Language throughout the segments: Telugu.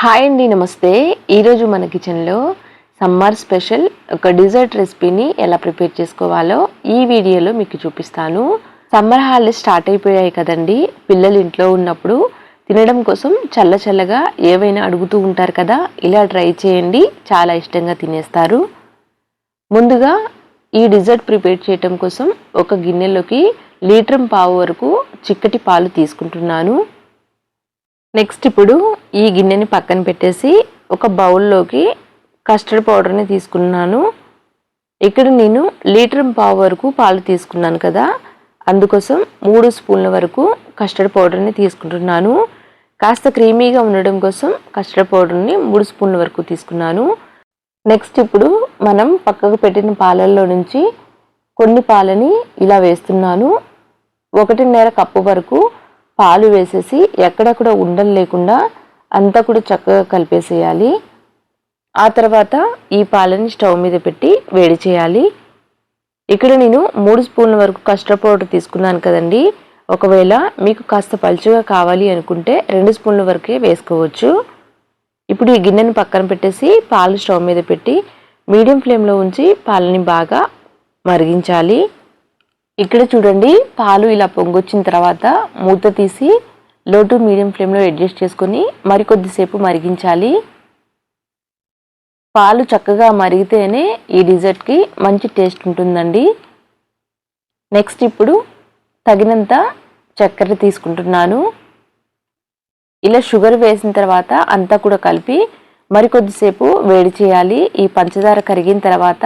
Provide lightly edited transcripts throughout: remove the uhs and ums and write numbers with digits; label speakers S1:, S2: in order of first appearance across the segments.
S1: హాయ్ అండి, నమస్తే. ఈరోజు మన కిచెన్లో సమ్మర్ స్పెషల్ ఒక డిజర్ట్ రెసిపీని ఎలా ప్రిపేర్ చేసుకోవాలో ఈ వీడియోలో మీకు చూపిస్తాను. సమ్మర్ హాలిడేస్ స్టార్ట్ అయిపోయాయి కదండి. పిల్లలు ఇంట్లో ఉన్నప్పుడు తినడం కోసం చల్లగా ఏవైనా అడుగుతూ ఉంటారు కదా. ఇలా ట్రై చేయండి, చాలా ఇష్టంగా తినేస్తారు. ముందుగా ఈ డిజర్ట్ ప్రిపేర్ చేయడం కోసం ఒక గిన్నెలోకి 1.5 లీటర్ వరకు చిక్కటి పాలు తీసుకుంటున్నాను. నెక్స్ట్ ఇప్పుడు ఈ గిన్నెని పక్కన పెట్టేసి ఒక బౌల్లోకి కస్టర్డ్ పౌడర్ని తీసుకున్నాను. ఇక్కడ నేను 1.5 లీటర్ వరకు పాలు తీసుకున్నాను కదా, అందుకోసం 3 స్పూన్ల వరకు కస్టర్డ్ పౌడర్ని తీసుకుంటున్నాను. కాస్త క్రీమీగా ఉండడం కోసం కస్టర్డ్ పౌడర్ని 3 స్పూన్ల వరకు తీసుకున్నాను. నెక్స్ట్ ఇప్పుడు మనం పక్కకు పెట్టిన పాలల్లో నుంచి కొన్ని పాలని ఇలా వేస్తున్నాను. 1.5 కప్పు వరకు పాలు వేసేసి ఎక్కడక్కడ ఉండలు లేకుండా అంతా కూడా చక్కగా కలిపేసేయాలి. ఆ తర్వాత ఈ పాలని స్టవ్ మీద పెట్టి వేడి చేయాలి. ఇక్కడ నేను 3 స్పూన్ల వరకు కస్టర్డ్ పౌడర్ తీసుకున్నాను కదండి. ఒకవేళ మీకు కాస్త పలుచగా కావాలి అనుకుంటే 2 స్పూన్ల వరకే వేసుకోవచ్చు. ఇప్పుడు ఈ గిన్నెని పక్కన పెట్టేసి పాలు స్టవ్ మీద పెట్టి మీడియం ఫ్లేమ్లో ఉంచి పాలని బాగా మరిగించాలి. ఇక్కడ చూడండి, పాలు ఇలా పొంగొచ్చిన తర్వాత మూత తీసి లో టు మీడియం ఫ్లేమ్లో అడ్జస్ట్ చేసుకొని మరికొద్దిసేపు మరిగించాలి. పాలు చక్కగా మరిగితేనే ఈ డిజర్ట్కి మంచి టేస్ట్ ఉంటుందండి. నెక్స్ట్ ఇప్పుడు తగినంత చక్కెర తీసుకుంటున్నాను. ఇలా షుగర్ వేసిన తర్వాత అంతా కూడా కలిపి మరికొద్దిసేపు వేడి చేయాలి. ఈ పంచదార కరిగిన తర్వాత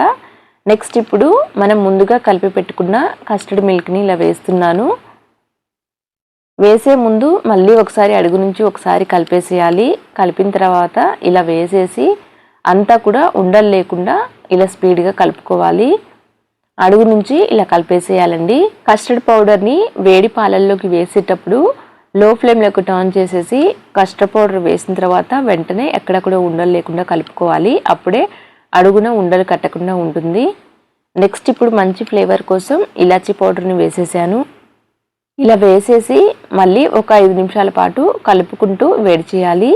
S1: నెక్స్ట్ ఇప్పుడు మనం ముందుగా కలిపి పెట్టుకున్న కస్టర్డ్ మిల్క్ని ఇలా వేస్తున్నాను. వేసే ముందు మళ్ళీ ఒకసారి అడుగు నుంచి ఒకసారి కలిపేసేయాలి. కలిపిన తర్వాత ఇలా వేసేసి అంతా కూడా ఉండలు లేకుండా ఇలా స్పీడ్గా కలుపుకోవాలి. అడుగు నుంచి ఇలా కలిపేసేయాలండి. కస్టర్డ్ పౌడర్ని వేడి పాలల్లోకి వేసేటప్పుడు లో ఫ్లేమ్లోకి టర్న్ చేసేసి కస్టర్డ్ పౌడర్ వేసిన తర్వాత వెంటనే ఎక్కడ కూడా ఉండలు లేకుండా కలుపుకోవాలి. అప్పుడే అడుగున ఉండలు కట్టకుండా ఉంటుంది. నెక్స్ట్ ఇప్పుడు మంచి ఫ్లేవర్ కోసం ఇలాచీ పౌడర్ని వేసేసాను. ఇలా వేసేసి మళ్ళీ ఒక 5 నిమిషాల పాటు కలుపుకుంటూ వేడి చేయాలి.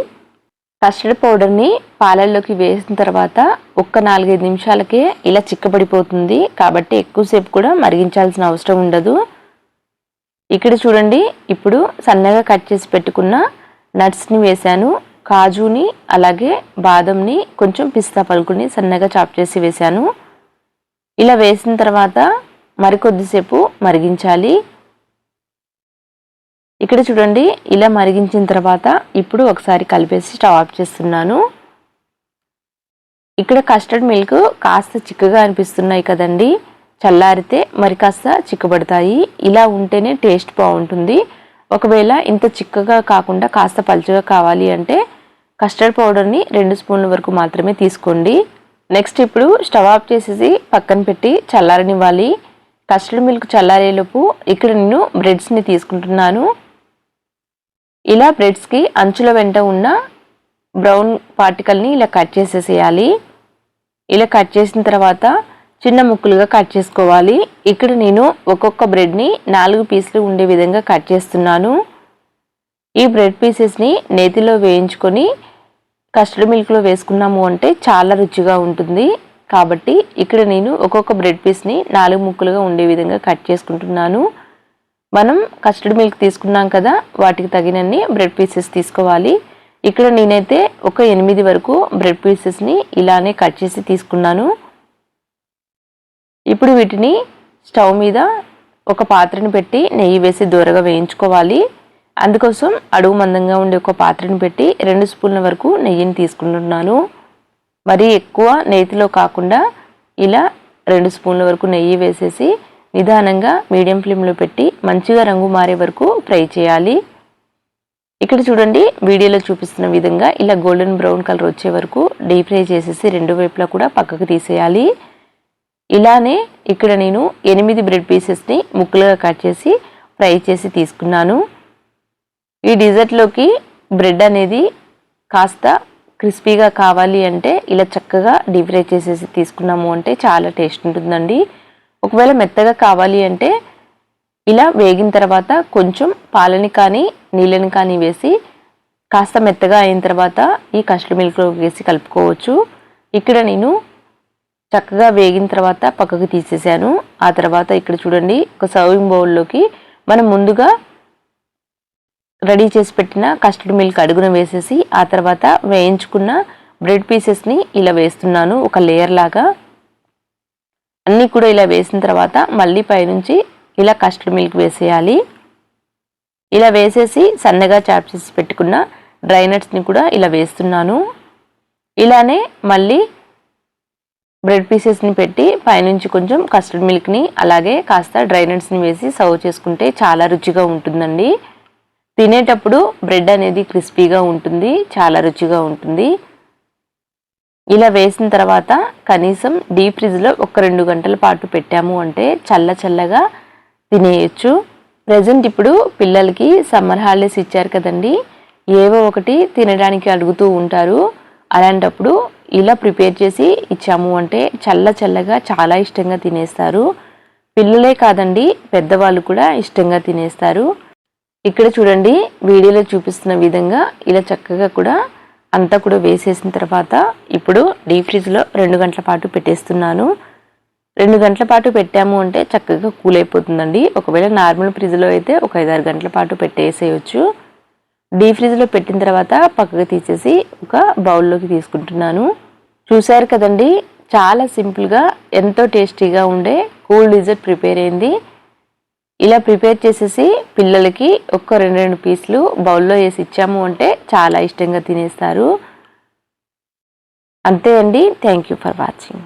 S1: కస్టర్డ్ పౌడర్ని పాలల్లోకి వేసిన తర్వాత ఒక్క 4-5 నిమిషాలకే ఇలా చిక్కబడిపోతుంది. కాబట్టి ఎక్కువసేపు కూడా మరిగించాల్సిన అవసరం ఉండదు. ఇక్కడ చూడండి, ఇప్పుడు సన్నగా కట్ చేసి పెట్టుకున్న నట్స్ని వేశాను. కాజుని అలాగే బాదంని కొంచెం పిస్తా పలుకుని సన్నగా చాప్ చేసి వేశాను. ఇలా వేసిన తర్వాత మరికొద్దిసేపు మరిగించాలి. ఇక్కడ చూడండి, ఇలా మరిగించిన తర్వాత ఇప్పుడు ఒకసారి కలిపేసి స్టవ్ ఆఫ్ చేస్తున్నాను. ఇక్కడ కస్టర్డ్ మిల్క్ కాస్త చిక్కగా అనిపిస్తున్నాయి కదండి. చల్లారితే మరి కాస్త చిక్కబడతాయి. ఇలా ఉంటేనే టేస్ట్ బాగుంటుంది. ఒకవేళ ఇంత చిక్కగా కాకుండా కాస్త పలుచగా కావాలి అంటే కస్టర్డ్ పౌడర్ని 2 స్పూన్ల వరకు మాత్రమే తీసుకోండి. నెక్స్ట్ ఇప్పుడు స్టవ్ ఆఫ్ చేసేసి పక్కన పెట్టి చల్లారనివ్వాలి. కస్టర్డ్ మిల్క్ చల్లారేలోపు ఇక్కడ నేను బ్రెడ్స్ని తీసుకుంటున్నాను. ఇలా బ్రెడ్స్కి అంచుల వెంట ఉన్న బ్రౌన్ పార్టికల్ని ఇలా కట్ చేసేసేయాలి. ఇలా కట్ చేసిన తర్వాత చిన్న ముక్కలుగా కట్ చేసుకోవాలి. ఇక్కడ నేను ఒక్కొక్క బ్రెడ్ని 4 పీసులు ఉండే విధంగా కట్ చేస్తున్నాను. ఈ బ్రెడ్ పీసెస్ని నేతిలో వేయించుకొని కస్టర్డ్ మిల్క్లో వేసుకున్నాము అంటే చాలా రుచిగా ఉంటుంది. కాబట్టి ఇక్కడ నేను ఒక్కొక్క బ్రెడ్ పీస్ని 4 ముక్కలుగా ఉండే విధంగా కట్ చేసుకుంటున్నాను. మనం కస్టర్డ్ మిల్క్ తీసుకున్నాం కదా, వాటికి తగినన్ని బ్రెడ్ పీసెస్ తీసుకోవాలి. ఇక్కడ నేనైతే ఒక 8 వరకు బ్రెడ్ పీసెస్ని ఇలానే కట్ చేసి తీసుకున్నాను. ఇప్పుడు వీటిని స్టవ్ మీద ఒక పాత్రను పెట్టి నెయ్యి వేసి దూరగా వేయించుకోవాలి. అందుకోసం అడుగు మందంగా ఉండే ఒక పాత్రను పెట్టి 2 స్పూన్ల వరకు నెయ్యిని తీసుకుంటున్నాను. మరీ ఎక్కువ నేతిలో కాకుండా ఇలా 2 స్పూన్ల వరకు నెయ్యి వేసేసి నిదానంగా మీడియం ఫ్లేమ్లో పెట్టి మంచిగా రంగు మారే వరకు ఫ్రై చేయాలి. ఇక్కడ చూడండి, వీడియోలో చూపిస్తున్న విధంగా ఇలా గోల్డెన్ బ్రౌన్ కలర్ వచ్చే వరకు డీప్ ఫ్రై చేసేసి 2 వైపులా కూడా పక్కకు తీసేయాలి. ఇలానే ఇక్కడ నేను 8 బ్రెడ్ పీసెస్ని ముక్కలుగా కట్ చేసి ఫ్రై చేసి తీసుకున్నాను. ఈ డిజర్ట్లోకి బ్రెడ్ అనేది కాస్త క్రిస్పీగా కావాలి అంటే ఇలా చక్కగా డీప్ ఫ్రై చేసేసి తీసుకున్నాము అంటే చాలా టేస్ట్ ఉంటుందండి. ఒకవేళ మెత్తగా కావాలి అంటే ఇలా వేగిన తర్వాత కొంచెం పాలని కానీ నీళ్ళని కానీ వేసి కాస్త మెత్తగా అయిన తర్వాత ఈ కస్టర్డ్ మిల్క్లో వేసి కలుపుకోవచ్చు. ఇక్కడ నేను చక్కగా వేగిన తర్వాత పక్కకు తీసేసాను. ఆ తర్వాత ఇక్కడ చూడండి, ఒక సర్వింగ్ బౌల్లోకి మనం ముందుగా రెడీ చేసి పెట్టిన కస్టర్డ్ మిల్క్ అడుగున వేసేసి ఆ తర్వాత వేయించుకున్న బ్రెడ్ పీసెస్ని ఇలా వేస్తున్నాను. ఒక లేయర్ లాగా అన్నీ కూడా ఇలా వేసిన తర్వాత మళ్ళీ పైనుంచి ఇలా కస్టర్డ్ మిల్క్ వేసేయాలి. ఇలా వేసేసి సన్నగా చాప్ చేసి పెట్టుకున్న డ్రై నట్స్ని కూడా ఇలా వేస్తున్నాను. ఇలానే మళ్ళీ బ్రెడ్ పీసెస్ని పెట్టి పైనుంచి కొంచెం కస్టర్డ్ మిల్క్ని అలాగే కాస్త డ్రై నట్స్ని వేసి సర్వ్ చేసుకుంటే చాలా రుచిగా ఉంటుందండి. తినేటప్పుడు బ్రెడ్ అనేది క్రిస్పీగా ఉంటుంది, చాలా రుచిగా ఉంటుంది. ఇలా వేసిన తర్వాత కనీసం డీప్ ఫ్రిడ్జ్లో ఒక 2 గంటల పాటు పెట్టాము అంటే చల్లగా తినేయచ్చు. ప్రజెంట్ ఇప్పుడు పిల్లలకి సమ్మర్ హాలిడేస్ ఇచ్చారు కదండి, ఏవో ఒకటి తినడానికి అడుగుతూ ఉంటారు. అలాంటప్పుడు ఇలా ప్రిపేర్ చేసి ఇచ్చాము అంటే చల్లగా చాలా ఇష్టంగా తినేస్తారు. పిల్లలే కాదండి, పెద్దవాళ్ళు కూడా ఇష్టంగా తినేస్తారు. ఇక్కడ చూడండి, వీడియోలో చూపిస్తున్న విధంగా ఇలా చక్కగా కూడా అంతా కూడా వేసేసిన తర్వాత ఇప్పుడు డీప్ ఫ్రిడ్జ్లో 2 గంటల పాటు పెట్టేస్తున్నాను. 2 గంటల పాటు పెట్టాము అంటే చక్కగా కూల్ అయిపోతుందండి. ఒకవేళ నార్మల్ ఫ్రిడ్జ్లో అయితే ఒక 5-6 గంటల పాటు పెట్టేసేయచ్చు. డీప్ ఫ్రిడ్జ్లో పెట్టిన తర్వాత పక్కకు తీసేసి ఒక బౌల్లోకి తీసుకుంటున్నాను. చూసారు కదండి, చాలా సింపుల్గా ఎంతో టేస్టీగా ఉండే కూల్ డిజర్ట్ ప్రిపేర్ అయింది. ఇలా ప్రిపేర్ చేసేసి పిల్లలకి ఒక్క 2 పీసులు బౌల్లో వేసి ఇచ్చాము అంటే చాలా ఇష్టంగా తినేస్తారు. అంతే అండి. Thank you for watching.